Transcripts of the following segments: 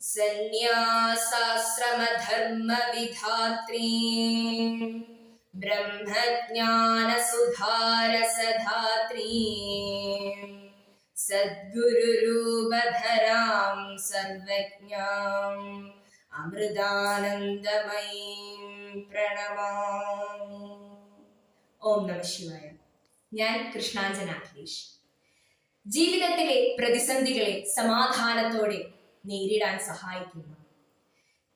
സന്യാസാശ്രമധർമ്മവിധാത്രീ ബ്രഹ്മജ്ഞാനസുധാരസധാത്രീ സദ്ഗുരുരൂപധരാം സർവജ്ഞാം അമൃതാനന്ദമയീം പ്രണമാമി. ഓം നമഃ ശിവായ. ഞാൻ കൃഷ്ണാഞ്ജന അഖിലേഷ്. ജീവിതത്തിലെ പ്രതിസന്ധികളെ സമാധാനത്തോടെ നേരിടാൻ സഹായിക്കുന്നു.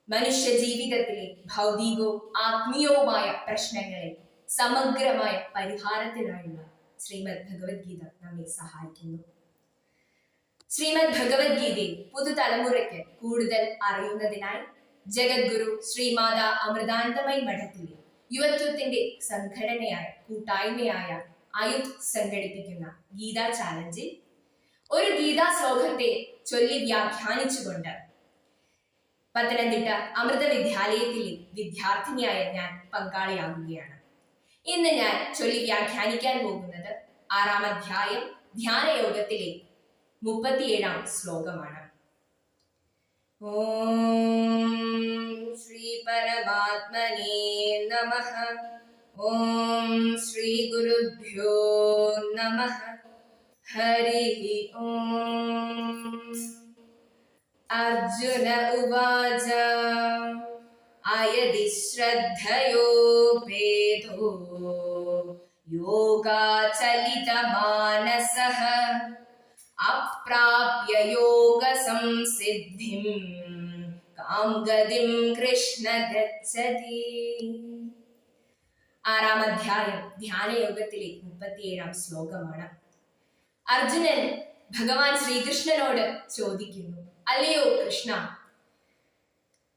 മനുഷ്യ ജീവിതത്തിലെ ഭൗതികവും ആത്മീയവുമായ പ്രശ്നങ്ങളെ സമഗ്രമായ പരിഹാരത്തിനായുള്ള ശ്രീമദ് ഭഗവത്ഗീത നമ്മെ സഹായിക്കുന്നു. ശ്രീമദ് ഭഗവത്ഗീതയെ പുതുതലമുറയ്ക്ക് കൂടുതൽ അറിയുന്നതിനായി ജഗദ്ഗുരു ശ്രീമാതാ അമൃതാനന്ദമയി മഠത്തിലെ യുവത്വത്തിന്റെ സംഘടനയായ കൂട്ടായ്മയായ ആയുധ് സംഘടിപ്പിക്കുന്ന ഗീതാ ചാലഞ്ചിൽ ഒരു ഗീതാ ശ്ലോകത്തെ ചൊല്ലി വ്യാഖ്യാനിച്ചുകൊണ്ട് പത്തനംതിട്ട അമൃത വിദ്യാലയത്തിലെ വിദ്യാർത്ഥിനിയായ ഞാൻ പങ്കാളിയാകുകയാണ്. ഇന്ന് ഞാൻ ചൊല്ലി വ്യാഖ്യാനിക്കാൻ പോകുന്നത് 6-ാം അധ്യായം ധ്യാനയോഗത്തിലെ 37-ാം ശ്ലോകമാണ്. ഓം ശ്രീ പരമാത്മനേ നമഃ. ഓം ശ്രീ ഗുരുഭ്യോ നമഃ. ഹരി ഓം. അർജുന ഉവാച അയതി ശ്രദ്ധയോപേതോ യോഗാചലിതമാനസഃ അപ്രാപ്യ യോഗസംസിദ്ധിം കാം ഗതിം കൃഷ്ണ ഗച്ഛതി. 6-ാം അധ്യായം ധ്യാനയോഗത്തിലെ 37-ാം ശ്ലോകമാണ്. അർജുനൻ ഭഗവാൻ ശ്രീകൃഷ്ണനോട് ചോദിക്കുന്നു, അല്ലയോ കൃഷ്ണ,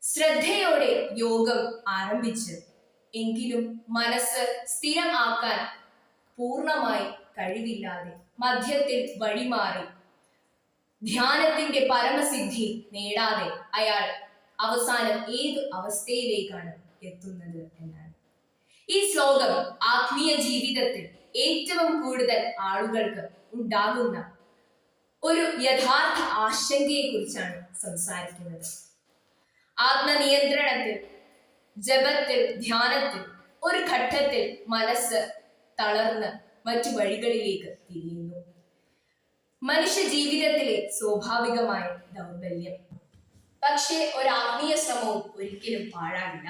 ശ്രദ്ധയോടെ യോഗം ആരംഭിച്ച് എങ്കിലും മനസ്സ് സ്ഥിരം ആക്കാൻ പൂർണ്ണമായി കഴിവില്ലാതെ മധ്യത്തിൽ വഴിമാറി ധ്യാനത്തിന്റെ പരമസിദ്ധി നേടാതെ അയാൾ അവസാനം ഏത് അവസ്ഥയിലേക്കാണ് എത്തുന്നത് എന്നാണ്. ഈ ശ്ലോകം ആത്മീയ ജീവിതത്തിൽ ഏറ്റവും കൂടുതൽ ആളുകൾക്ക് ഉണ്ടാകുന്ന ഒരു യഥാർത്ഥ ആശങ്കയെ കുറിച്ചാണ് സംസാരിക്കുന്നത്. ആത്മനിയന്ത്രണത്തിൽ, ജപത്തിൽ, ധ്യാനത്തിൽ ഒരു ഘട്ടത്തിൽ മനസ്സ് തളർന്ന് മറ്റു വഴികളിലേക്ക് തിരിയുന്നു. മനുഷ്യ ജീവിതത്തിലെ സ്വാഭാവികമായ ദൗർബല്യം. പക്ഷേ ഒരു ആത്മീയ ശ്രമവും ഒരിക്കലും പാഴാകില്ല.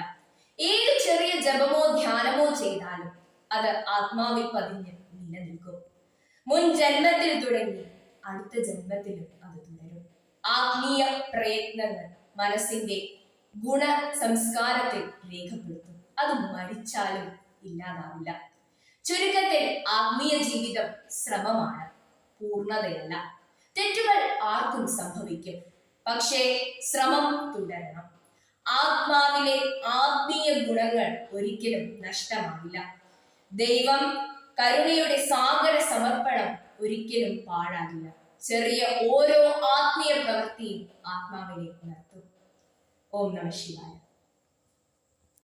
ഏത് ചെറിയ ജപമോ ധ്യാനമോ ചെയ്താലും അത് ആത്മാവിൽ പതിഞ്ഞ് നിലനിൽക്കും. മുൻ ജന്മത്തിൽ തുടങ്ങി അടുത്ത ജന്മത്തിലും അത് തുടരും. ആത്മീയ പ്രയത്നങ്ങൾ മനസ്സിന്റെ ഗുണ സംസ്കാരത്തിൽ രേഖപ്പെടുത്തും. അത് മരിച്ചാലും ഇല്ലാതാവില്ല. ചുരുക്കത്തിൽ ആത്മീയ ജീവിതം ശ്രമമാണ്, പൂർണ്ണതയല്ല. തെറ്റുകൾ ആർക്കും സംഭവിക്കും, പക്ഷേ ശ്രമം തുടരണം. ആത്മാവിലെ ആത്മീയ ഗുണങ്ങൾ ഒരിക്കലും നഷ്ടമാവില്ല. ദൈവം കരുണയുടെ സാഗര സമർപ്പണം ഒരിക്കലും പാഴാകില്ല. ചെറിയ ഓരോ ആത്മീയ പ്രവൃത്തിയും ആത്മാവിനെ ഉണർത്തും. ഓം നമഃ ശിവായ.